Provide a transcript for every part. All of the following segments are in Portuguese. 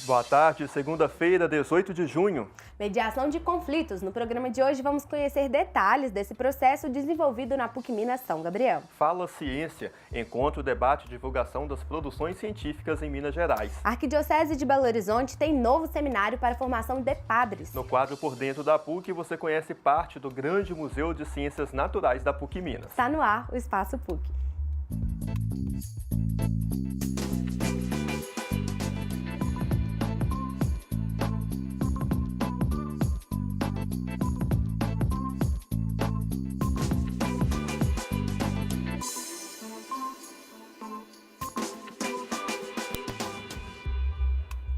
Boa tarde, segunda-feira, 18 de junho. Mediação de conflitos. No programa de hoje vamos conhecer detalhes desse processo desenvolvido na PUC Minas São Gabriel. Fala Ciência, encontro, debate e divulgação das produções científicas em Minas Gerais. A Arquidiocese de Belo Horizonte tem novo seminário para a formação de padres. No quadro Por Dentro da PUC, você conhece parte do grande Museu de Ciências Naturais da PUC Minas. Está no ar o Espaço PUC.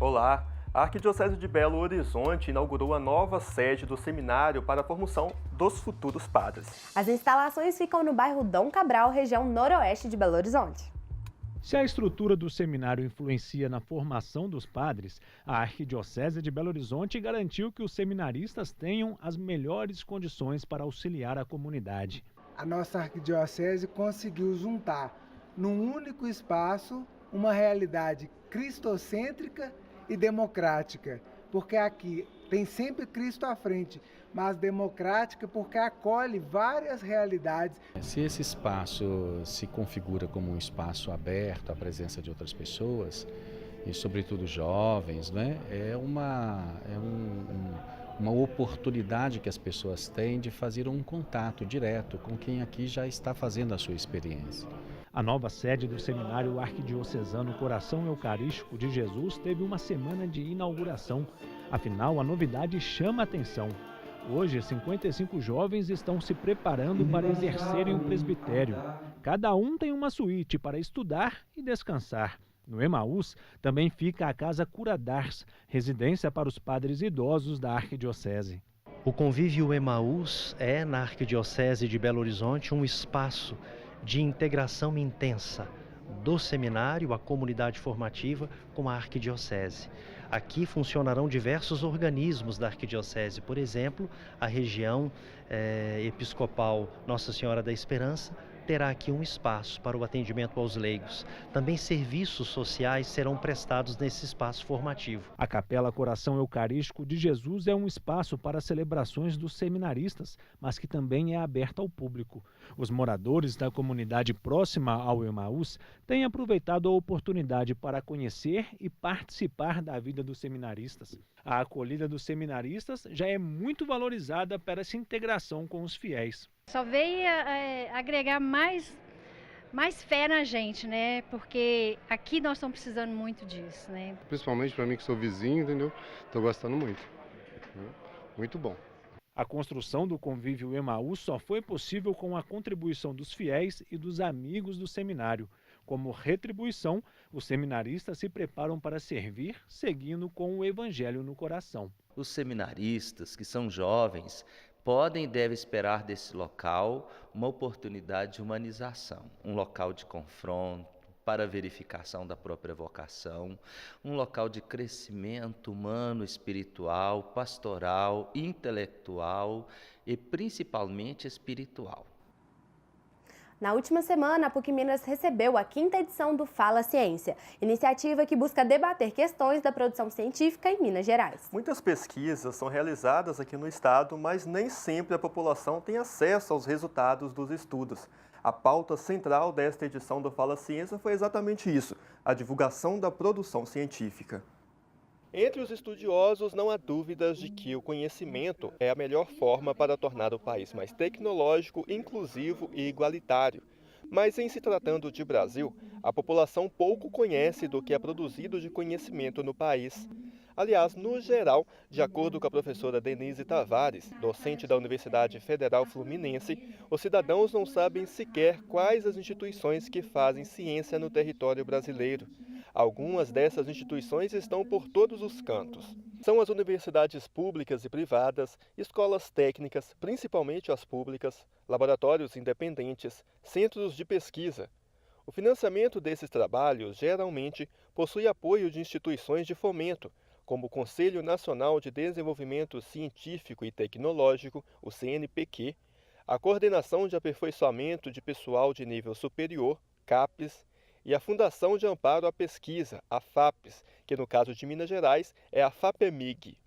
Olá! A Arquidiocese de Belo Horizonte inaugurou a nova sede do seminário para a formação dos futuros padres. As instalações ficam no bairro Dom Cabral, região noroeste de Belo Horizonte. Se a estrutura do seminário influencia na formação dos padres, a Arquidiocese de Belo Horizonte garantiu que os seminaristas tenham as melhores condições para auxiliar a comunidade. A nossa arquidiocese conseguiu juntar num único espaço uma realidade cristocêntrica e democrática, porque aqui tem sempre Cristo à frente, mas democrática porque acolhe várias realidades. Se esse espaço se configura como um espaço aberto à presença de outras pessoas, e sobretudo jovens, né, é uma oportunidade que as pessoas têm de fazer um contato direto com quem aqui já está fazendo a sua experiência. A nova sede do Seminário Arquidiocesano Coração Eucarístico de Jesus teve uma semana de inauguração. Afinal, a novidade chama a atenção. Hoje, 55 jovens estão se preparando para exercerem o presbitério. Cada um tem uma suíte para estudar e descansar. No Emaús, também fica a Casa Cura d'Ars, residência para os padres idosos da Arquidiocese. O Convívio Emaús é, na Arquidiocese de Belo Horizonte, um espaço de integração intensa do seminário, a comunidade formativa, com a arquidiocese. Aqui funcionarão diversos organismos da arquidiocese, por exemplo, a região episcopal Nossa Senhora da Esperança terá aqui um espaço para o atendimento aos leigos. Também serviços sociais serão prestados nesse espaço formativo. A Capela Coração Eucarístico de Jesus é um espaço para celebrações dos seminaristas, mas que também é aberto ao público. Os moradores da comunidade próxima ao Emaús têm aproveitado a oportunidade para conhecer e participar da vida dos seminaristas. A acolhida dos seminaristas já é muito valorizada para essa integração com os fiéis. Só veio agregar mais fé na gente, né? Porque aqui nós estamos precisando muito disso, né? Principalmente para mim que sou vizinho, entendeu? Estou gostando muito. Muito bom. A construção do Convívio Emaús só foi possível com a contribuição dos fiéis e dos amigos do seminário. Como retribuição, os seminaristas se preparam para servir, seguindo com o Evangelho no coração. Os seminaristas, que são jovens, podem e devem esperar desse local uma oportunidade de humanização, um local de confronto, para verificação da própria vocação, um local de crescimento humano, espiritual, pastoral, intelectual e principalmente espiritual. Na última semana, a PUC Minas recebeu a 5ª edição do Fala Ciência, iniciativa que busca debater questões da produção científica em Minas Gerais. Muitas pesquisas são realizadas aqui no estado, mas nem sempre a população tem acesso aos resultados dos estudos. A pauta central desta edição do Fala Ciência foi exatamente isso, a divulgação da produção científica. Entre os estudiosos, não há dúvidas de que o conhecimento é a melhor forma para tornar o país mais tecnológico, inclusivo e igualitário. Mas, em se tratando de Brasil, a população pouco conhece do que é produzido de conhecimento no país. Aliás, no geral, de acordo com a professora Denise Tavares, docente da Universidade Federal Fluminense, os cidadãos não sabem sequer quais as instituições que fazem ciência no território brasileiro. Algumas dessas instituições estão por todos os cantos. São as universidades públicas e privadas, escolas técnicas, principalmente as públicas, laboratórios independentes, centros de pesquisa. O financiamento desses trabalhos, geralmente, possui apoio de instituições de fomento, como o Conselho Nacional de Desenvolvimento Científico e Tecnológico, o CNPq, a Coordenação de Aperfeiçoamento de Pessoal de Nível Superior, CAPES, e a Fundação de Amparo à Pesquisa, a FAPES, que no caso de Minas Gerais é a FAPEMIG.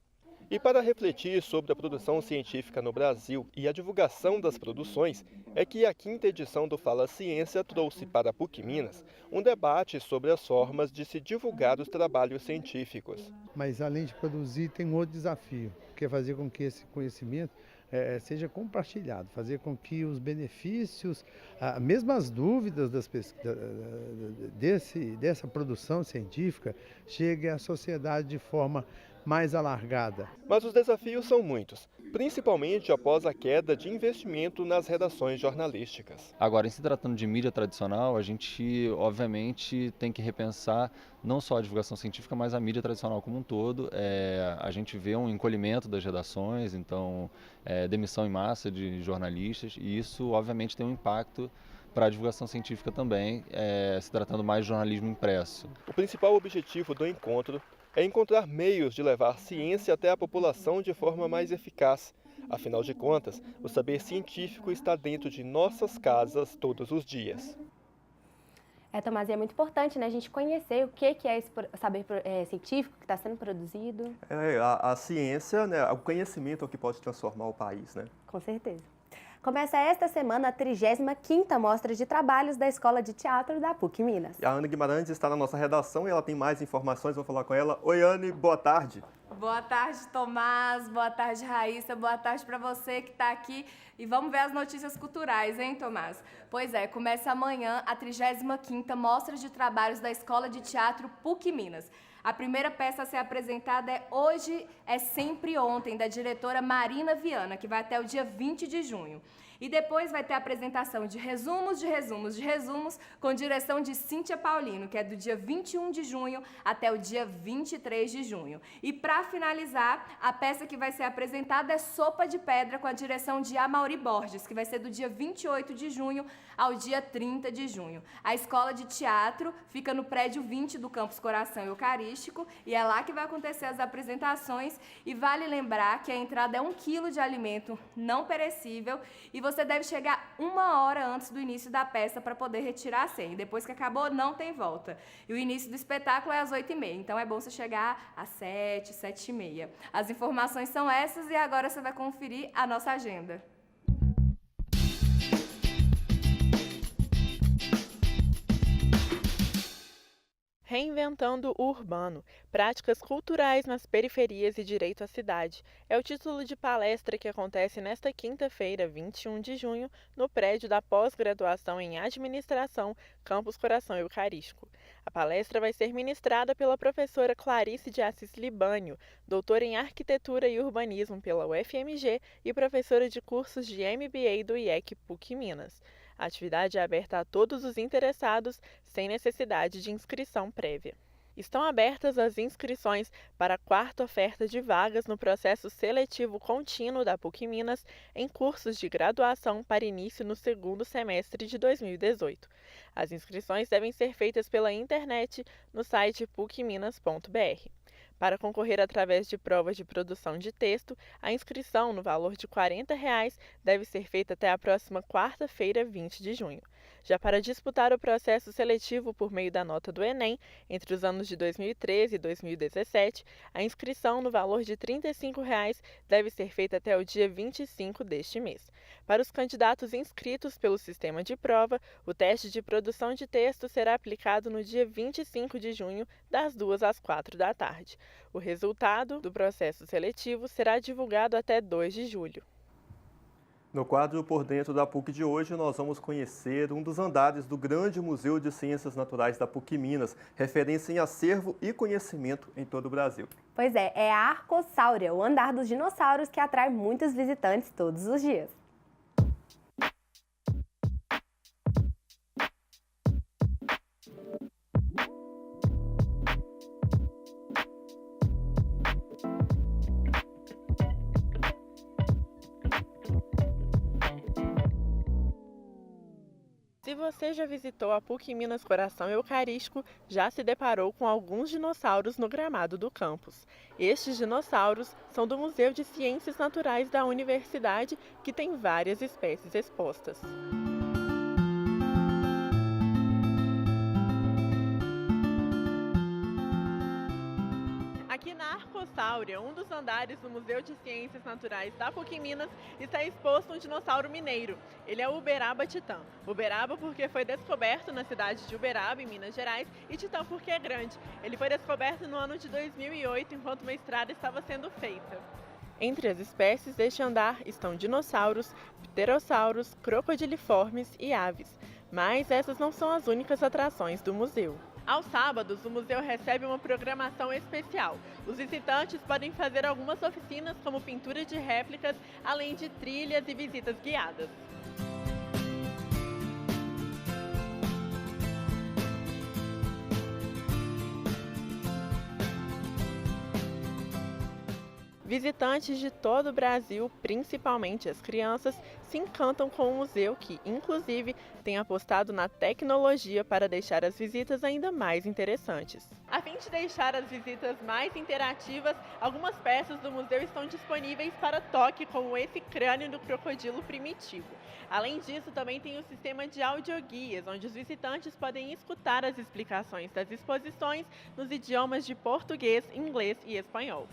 E para refletir sobre a produção científica no Brasil e a divulgação das produções, é que a 5ª edição do Fala Ciência trouxe para a PUC Minas um debate sobre as formas de se divulgar os trabalhos científicos. Mas além de produzir, tem um outro desafio, que é fazer com que esse conhecimento seja compartilhado, fazer com que os benefícios, mesmo as dúvidas dessa produção científica, cheguem à sociedade de forma mais alargada. Mas os desafios são muitos, principalmente após a queda de investimento nas redações jornalísticas. Agora, em se tratando de mídia tradicional, a gente obviamente tem que repensar não só a divulgação científica, mas a mídia tradicional como um todo. A gente vê um encolhimento das redações, então demissão em massa de jornalistas, e isso obviamente tem um impacto para a divulgação científica também, se tratando mais de jornalismo impresso. O principal objetivo do encontro é encontrar meios de levar ciência até a população de forma mais eficaz. Afinal de contas, o saber científico está dentro de nossas casas todos os dias. Tomás, e é muito importante, né, a gente conhecer o que é esse saber científico que está sendo produzido. A ciência, né, o conhecimento é o que pode transformar o país, né? Com certeza. Começa esta semana a 35ª Mostra de Trabalhos da Escola de Teatro da PUC Minas. A Ana Guimarães está na nossa redação e ela tem mais informações, vou falar com ela. Oi, Anne, boa tarde. Boa tarde, Tomás. Boa tarde, Raíssa. Boa tarde para você que está aqui. E vamos ver as notícias culturais, hein, Tomás? Pois é, começa amanhã a 35ª Mostra de Trabalhos da Escola de Teatro PUC Minas. A primeira peça a ser apresentada é Hoje é Sempre Ontem, da diretora Marina Viana, que vai até o dia 20 de junho. E depois vai ter a apresentação de resumos, com direção de Cíntia Paulino, que é do dia 21 de junho até o dia 23 de junho. E para finalizar, a peça que vai ser apresentada é Sopa de Pedra, com a direção de Amaury Borges, que vai ser do dia 28 de junho ao dia 30 de junho. A escola de teatro fica no prédio 20 do Campus Coração Eucarístico e é lá que vai acontecer as apresentações. E vale lembrar que a entrada é 1 quilo de alimento não perecível e você deve chegar 1 hora antes do início da peça para poder retirar a senha. Depois que acabou, não tem volta. E o início do espetáculo é às 8h30, então é bom você chegar às 7, 7h30. As informações são essas e agora você vai conferir a nossa agenda. Reinventando o Urbano, práticas culturais nas periferias e direito à cidade. É o título de palestra que acontece nesta quinta-feira, 21 de junho, no prédio da pós-graduação em Administração, Campus Coração Eucarístico. A palestra vai ser ministrada pela professora Clarice de Assis Libânio, doutora em Arquitetura e Urbanismo pela UFMG e professora de cursos de MBA do IEC PUC Minas. A atividade é aberta a todos os interessados, sem necessidade de inscrição prévia. Estão abertas as inscrições para a 4ª oferta de vagas no processo seletivo contínuo da PUC Minas em cursos de graduação para início no 2º semestre de 2018. As inscrições devem ser feitas pela internet no site pucminas.br. Para concorrer através de provas de produção de texto, a inscrição no valor de R$ 40 deve ser feita até a próxima quarta-feira, 20 de junho. Já para disputar o processo seletivo por meio da nota do Enem, entre os anos de 2013 e 2017, a inscrição no valor de R$ 35 deve ser feita até o dia 25 deste mês. Para os candidatos inscritos pelo sistema de prova, o teste de produção de texto será aplicado no dia 25 de junho, das 2 às 4 da tarde. O resultado do processo seletivo será divulgado até 2 de julho. No quadro Por Dentro da PUC de hoje, nós vamos conhecer um dos andares do grande Museu de Ciências Naturais da PUC Minas, referência em acervo e conhecimento em todo o Brasil. Pois é a Arcossáurea, o andar dos dinossauros que atrai muitos visitantes todos os dias. Se você já visitou a PUC Minas Coração Eucarístico, já se deparou com alguns dinossauros no gramado do campus. Estes dinossauros são do Museu de Ciências Naturais da Universidade, que tem várias espécies expostas. Dinossáurea, um dos andares do Museu de Ciências Naturais da PUC Minas, está exposto um dinossauro mineiro. Ele é o Uberaba Titã. Uberaba porque foi descoberto na cidade de Uberaba, em Minas Gerais, e Titã porque é grande. Ele foi descoberto no ano de 2008, enquanto uma estrada estava sendo feita. Entre as espécies deste andar estão dinossauros, pterossauros, crocodiliformes e aves. Mas essas não são as únicas atrações do museu. Aos sábados, o museu recebe uma programação especial. Os visitantes podem fazer algumas oficinas, como pintura de réplicas, além de trilhas e visitas guiadas. Visitantes de todo o Brasil, principalmente as crianças, se encantam com o museu que, inclusive, tem apostado na tecnologia para deixar as visitas ainda mais interessantes. A fim de deixar as visitas mais interativas, algumas peças do museu estão disponíveis para toque, como esse crânio do crocodilo primitivo. Além disso, também tem o sistema de audioguias, onde os visitantes podem escutar as explicações das exposições nos idiomas de português, inglês e espanhol.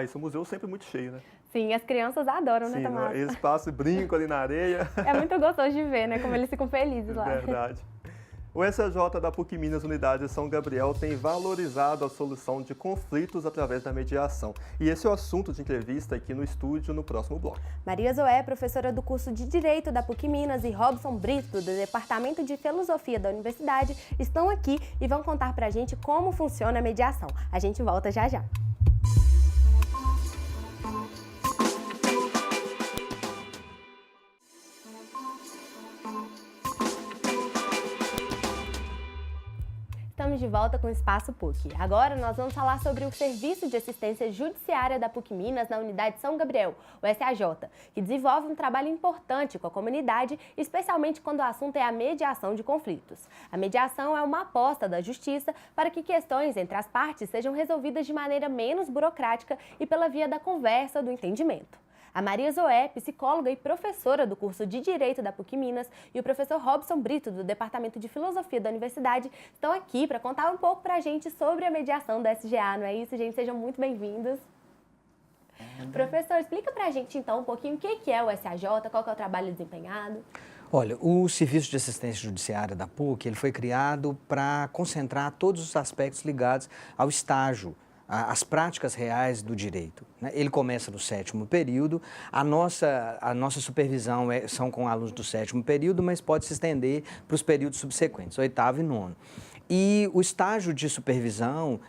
Isso, o museu sempre muito cheio, né? Sim, as crianças adoram, né, Tomás? Eles passam e brincam ali na areia. É muito gostoso de ver, né, como eles ficam felizes lá. Verdade. O SAJ da PUC Minas Unidade São Gabriel tem valorizado a solução de conflitos através da mediação. E esse é o assunto de entrevista aqui no estúdio no próximo bloco. Maria Zoé, professora do curso de Direito da PUC Minas, e Robson Brito, do Departamento de Filosofia da Universidade, estão aqui e vão contar pra gente como funciona a mediação. A gente volta já já. Estamos de volta com o Espaço PUC. Agora nós vamos falar sobre o Serviço de Assistência Judiciária da PUC Minas na Unidade São Gabriel, o SAJ, que desenvolve um trabalho importante com a comunidade, especialmente quando o assunto é a mediação de conflitos. A mediação é uma aposta da Justiça para que questões entre as partes sejam resolvidas de maneira menos burocrática e pela via da conversa, do entendimento. A Maria Zoé, psicóloga e professora do curso de Direito da PUC Minas, e o professor Robson Brito, do Departamento de Filosofia da Universidade, estão aqui para contar um pouco para a gente sobre a mediação da SGA, não é isso, gente? Sejam muito bem-vindos. Professor, explica para a gente, então, um pouquinho o que é o SAJ, qual que é o trabalho desempenhado. Olha, o Serviço de Assistência Judiciária da PUC, ele foi criado para concentrar todos os aspectos ligados ao estágio, as práticas reais do direito. Ele começa no 7º período, a nossa supervisão são com alunos do 7º período, mas pode se estender para os períodos subsequentes, 8º e 9º. E o estágio de supervisão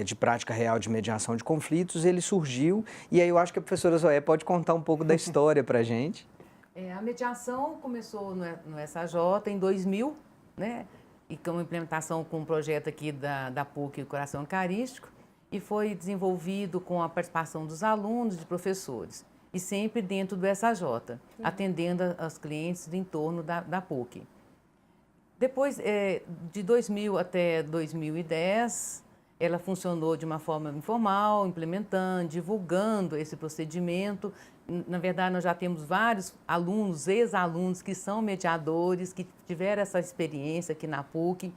de prática real de mediação de conflitos, ele surgiu, e aí eu acho que a professora Zoé pode contar um pouco da história para a gente. A mediação começou no SAJ em 2000, né? E com implementação com um projeto aqui da PUC, o Coração Eucarístico, e foi desenvolvido com a participação dos alunos e de professores, e sempre dentro do SAJ, atendendo aos clientes do entorno da PUC. Depois, de 2000 até 2010, ela funcionou de uma forma informal, implementando, divulgando esse procedimento. Na verdade, nós já temos vários alunos, ex-alunos, que são mediadores, que tiveram essa experiência aqui na PUC,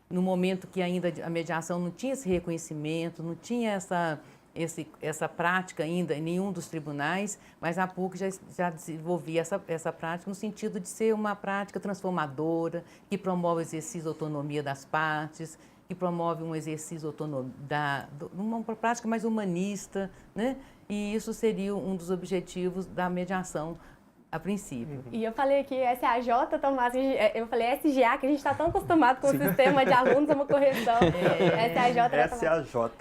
no momento que ainda a mediação não tinha esse reconhecimento, não tinha essa prática ainda em nenhum dos tribunais, mas a PUC já desenvolvia essa prática no sentido de ser uma prática transformadora, que promove o exercício da autonomia das partes, que promove um exercício uma prática mais humanista, né? E isso seria um dos objetivos da mediação a princípio. E eu falei aqui SAJ, Tomás, eu falei SGA, que a gente está tão acostumado com o sistema de alunos, uma correção. SAJ.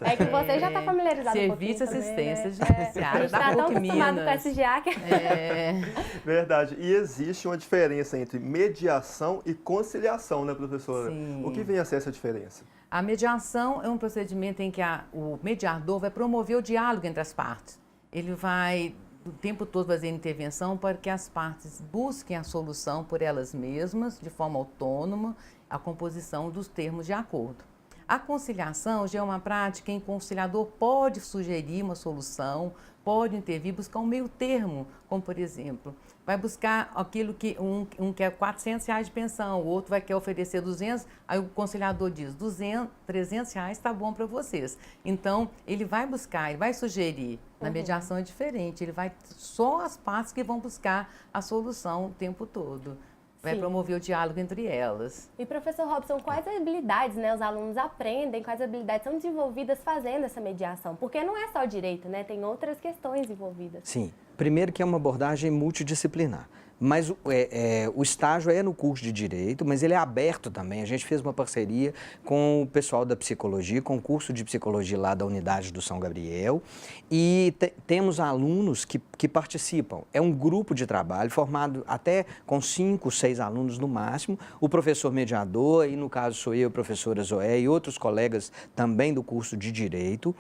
É que você já está familiarizado com o Serviço de Assistência Judiciária da PUC Minas. A gente está tão acostumado com o SGA que... Verdade. E existe uma diferença entre mediação e conciliação, né, professora? Sim. O que vem a ser essa diferença? A mediação é um procedimento em que o mediador vai promover o diálogo entre as partes. Ele vai o tempo todo fazer intervenção para que as partes busquem a solução por elas mesmas, de forma autônoma, a composição dos termos de acordo. A conciliação já é uma prática em que o conciliador pode sugerir uma solução, pode intervir, buscar um meio termo, como por exemplo, vai buscar aquilo que um quer R$400 de pensão, o outro vai querer oferecer 200, aí o conciliador diz, 200, R$300 está bom para vocês. Então, ele vai buscar, ele vai sugerir. Na mediação é diferente, ele vai, só as partes que vão buscar a solução o tempo todo. Vai promover o diálogo entre elas. E, professor Robson, quais habilidades, né, os alunos aprendem, quais habilidades são desenvolvidas fazendo essa mediação? Porque não é só o direito, né? Tem outras questões envolvidas. Sim. Primeiro que é uma abordagem multidisciplinar. Mas o estágio é no curso de Direito, mas ele é aberto também. A gente fez uma parceria com o pessoal da Psicologia, com o curso de Psicologia lá da Unidade do São Gabriel. E temos alunos que participam. É um grupo de trabalho formado até com 5, 6 alunos no máximo. O professor mediador, e no caso sou eu, a professora Zoé, e outros colegas também do curso de Direito.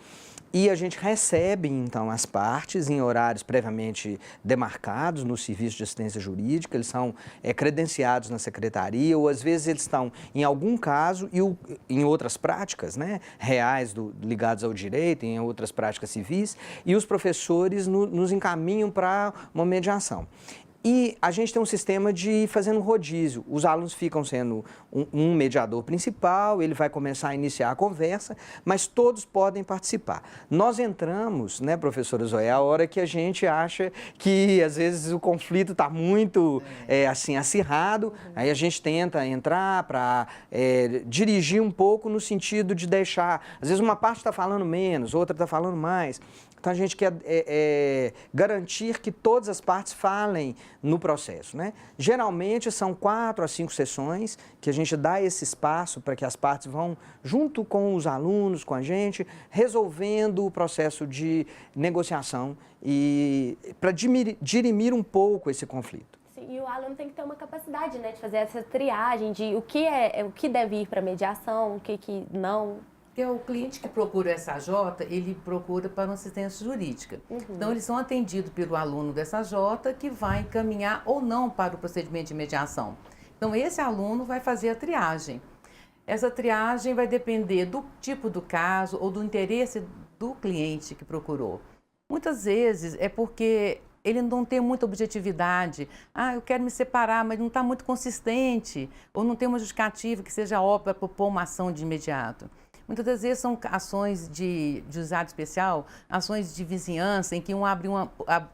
E a gente recebe, então, as partes em horários previamente demarcados no Serviço de Assistência Jurídica, eles são credenciados na secretaria, ou às vezes eles estão, em algum caso, e em outras práticas, né, reais ligadas ao direito, em outras práticas civis, e os professores nos encaminham para uma mediação. E a gente tem um sistema de fazendo rodízio. Os alunos ficam sendo um mediador principal, ele vai começar a iniciar a conversa, mas todos podem participar. Nós entramos, né, professora Zoé, a hora que a gente acha que, às vezes, o conflito está muito, assim, acirrado, aí a gente tenta entrar para dirigir um pouco no sentido de deixar, às vezes uma parte está falando menos, outra está falando mais. Então, a gente quer garantir que todas as partes falem no processo, né? Geralmente, são 4 a 5 sessões que a gente dá esse espaço para que as partes vão, junto com os alunos, com a gente, resolvendo o processo de negociação e para dirimir um pouco esse conflito. Sim, e o aluno tem que ter uma capacidade, né, de fazer essa triagem de o que deve ir para mediação, o que não. Porque o cliente que procura o SAJ, ele procura para uma assistência jurídica. Então, eles são atendidos pelo aluno do SAJ que vai encaminhar ou não para o procedimento de mediação. Então, esse aluno vai fazer a triagem. Essa triagem vai depender do tipo do caso ou do interesse do cliente que procurou. Muitas vezes é porque ele não tem muita objetividade. Ah, eu quero me separar, mas não está muito consistente. Ou não tem uma justificativa que seja óbvia para propor uma ação de imediato. Muitas das vezes são ações de usado especial, ações de vizinhança, em que um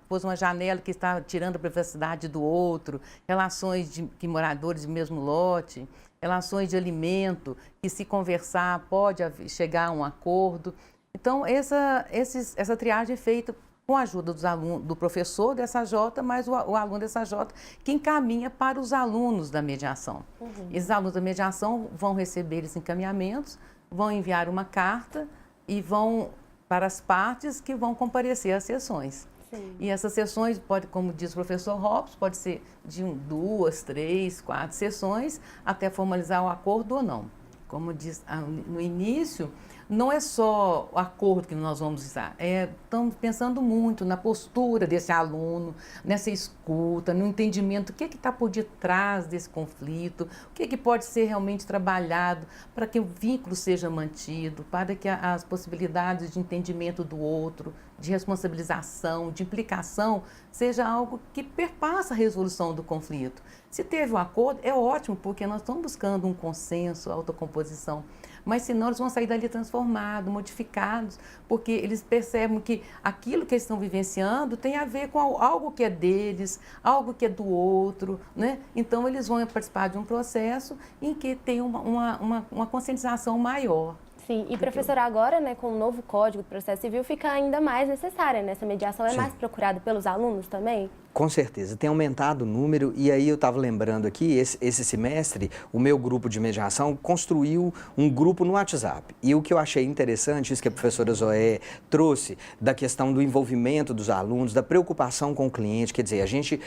pôs uma janela que está tirando a privacidade do outro, relações de moradores do mesmo lote, relações de alimento, que se conversar pode chegar a um acordo. Então, essa triagem é feita com a ajuda dos alunos, do professor da SAJ, mas o aluno da SAJ que encaminha para os alunos da mediação. Esses alunos da mediação vão receber esses encaminhamentos, vão enviar uma carta e vão para as partes que vão comparecer às sessões. Sim. E essas sessões, como diz o professor Robson, pode ser de 2, 3, 4 sessões até formalizar o acordo ou não. Como diz no início, não é só o acordo que nós vamos usar, estamos pensando muito na postura desse aluno, nessa escuta, no entendimento, o que está por detrás desse conflito, o que pode ser realmente trabalhado para que o vínculo seja mantido, para que as possibilidades de entendimento do outro, de responsabilização, de implicação, seja algo que perpassa a resolução do conflito. Se teve um acordo, é ótimo, porque nós estamos buscando um consenso, autocomposição. Mas senão eles vão sair dali transformados, modificados, porque eles percebem que aquilo que eles estão vivenciando tem a ver com algo que é deles, algo que é do outro, né? Então eles vão participar de um processo em que tem uma conscientização maior. Sim, e professora, agora, né, com o novo Código do Processo Civil, fica ainda mais necessária, né? Essa mediação é mais procurada pelos alunos também? Com certeza, tem aumentado o número e aí eu estava lembrando aqui, esse semestre, o meu grupo de mediação construiu um grupo no WhatsApp. E o que eu achei interessante, isso que a professora Zoé trouxe, da questão do envolvimento dos alunos, da preocupação com o cliente, quer dizer, a gente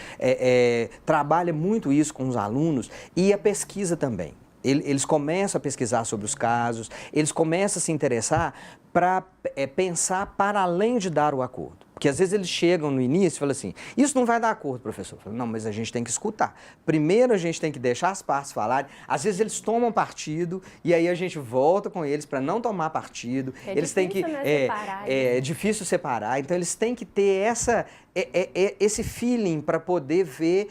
trabalha muito isso com os alunos e a pesquisa também. Eles começam a pesquisar sobre os casos, eles começam a se interessar para pensar para além de dar o acordo. Porque às vezes eles chegam no início e falam assim, isso não vai dar acordo, professor. Eu falo, não, mas a gente tem que escutar. Primeiro a gente tem que deixar as partes falarem. Às vezes eles tomam partido e aí a gente volta com eles para não tomar partido. Eles têm que separar, é difícil separar. Então eles têm que ter esse feeling para poder ver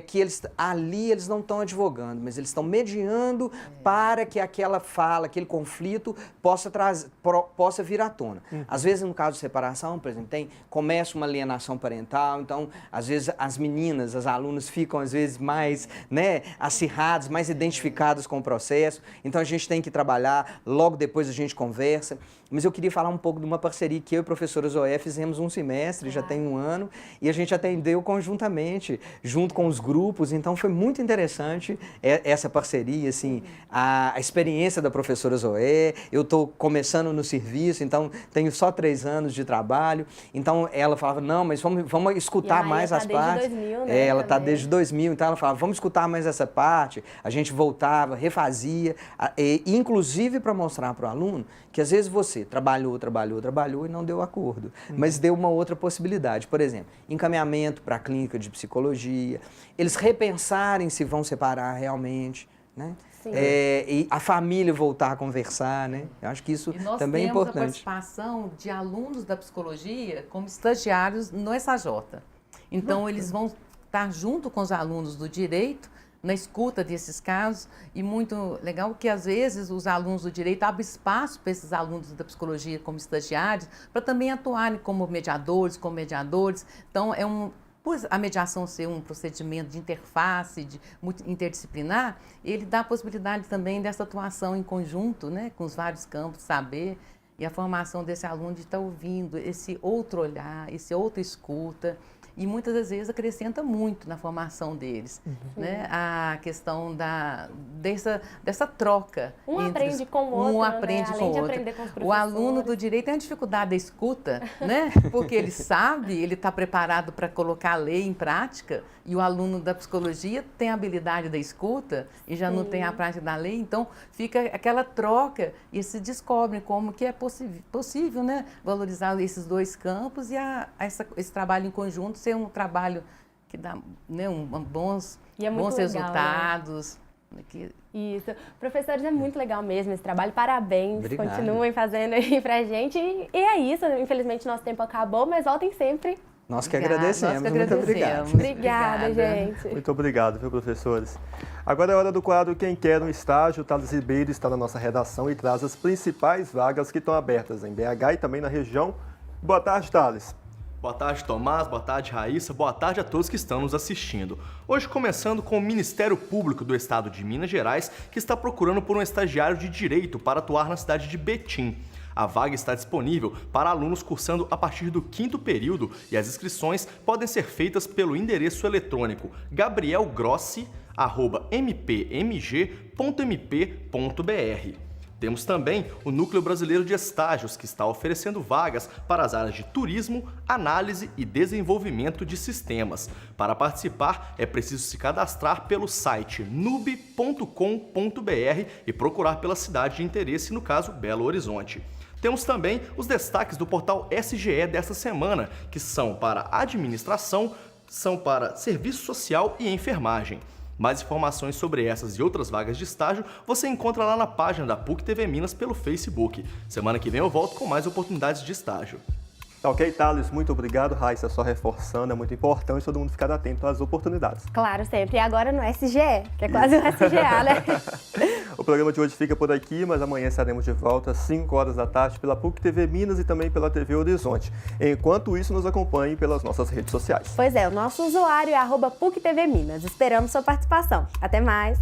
que eles ali eles não estão advogando, mas eles estão mediando para que aquela fala, aquele conflito possa vir à tona. Às vezes, no caso de separação, por exemplo, começa uma alienação parental, então, às vezes, as meninas, as alunas ficam, às vezes, mais acirradas, mais identificadas com o processo, então a gente tem que trabalhar, logo depois a gente conversa. Mas eu queria falar um pouco de uma parceria que eu e a professora Zoé fizemos um semestre, já tem um ano, e a gente atendeu conjuntamente, junto com os grupos, então foi muito interessante essa parceria, assim, a experiência da professora Zoé. Eu estou começando no serviço, então tenho só 3 anos de trabalho, então ela falava, não, mas vamos escutar mais as partes. Desde 2000, né, ela está desde 2000, então ela falava, vamos escutar mais essa parte, a gente voltava, refazia, inclusive para mostrar para o aluno que às vezes você trabalhou e não deu acordo, mas deu uma outra possibilidade. Por exemplo, encaminhamento para a clínica de psicologia, eles repensarem se vão separar realmente, né? E a família voltar a conversar, né? Eu acho que isso também é importante. Nós temos a participação de alunos da psicologia como estagiários no SAJ. Então, eles vão estar junto com os alunos do direito na escuta desses casos, e muito legal que às vezes os alunos do direito abrem espaço para esses alunos da psicologia como estagiários, para também atuarem como mediadores, Então, por a mediação ser um procedimento de interface, interdisciplinar, ele dá a possibilidade também dessa atuação em conjunto, né, com os vários campos de saber, e a formação desse aluno de estar ouvindo esse outro olhar, esse outra escuta, e muitas das vezes acrescenta muito na formação deles, né? A questão dessa troca. Aprende com o outro, aprende com o outro. O aluno do direito tem a dificuldade da escuta, né? Porque ele sabe, ele está preparado para colocar a lei em prática, e o aluno da psicologia tem a habilidade da escuta e já não tem a prática da lei, então fica aquela troca e se descobre como que é possível, né? Valorizar esses dois campos e esse trabalho em conjunto ser um trabalho que dá, né, bons resultados. Né? Isso. Professores, é muito legal mesmo esse trabalho. Parabéns. Obrigado. Continuem fazendo aí pra gente. E é isso. Infelizmente, nosso tempo acabou, mas voltem sempre. Nós que agradecemos. Muito obrigado. Obrigada, gente. Muito obrigado, viu, professores? Agora é hora do quadro Quem Quer um Estágio. O Thales Ribeiro está na nossa redação e traz as principais vagas que estão abertas em BH e também na região. Boa tarde, Thales. Boa tarde, Tomás. Boa tarde, Raíssa. Boa tarde a todos que estão nos assistindo. Hoje começando com o Ministério Público do Estado de Minas Gerais, que está procurando por um estagiário de Direito para atuar na cidade de Betim. A vaga está disponível para alunos cursando a partir do 5º período e as inscrições podem ser feitas pelo endereço eletrônico gabrielgrossi@mpmg.mp.br. Temos também o Núcleo Brasileiro de Estágios, que está oferecendo vagas para as áreas de turismo, análise e desenvolvimento de sistemas. Para participar, é preciso se cadastrar pelo site nub.com.br e procurar pela cidade de interesse, no caso, Belo Horizonte. Temos também os destaques do portal SGE desta semana, que são para administração, são para serviço social e enfermagem. Mais informações sobre essas e outras vagas de estágio você encontra lá na página da PUC TV Minas pelo Facebook. Semana que vem eu volto com mais oportunidades de estágio. Tá ok, Thales? Muito obrigado. Raíssa, só reforçando, é muito importante todo mundo ficar atento às oportunidades. Claro, sempre. E agora no SGE, que é quase um SGA, né? O programa de hoje fica por aqui, mas amanhã estaremos de volta às 5 horas da tarde pela PUC TV Minas e também pela TV Horizonte. Enquanto isso, nos acompanhe pelas nossas redes sociais. Pois é, o nosso usuário é @PUC TV Minas. Esperamos sua participação. Até mais!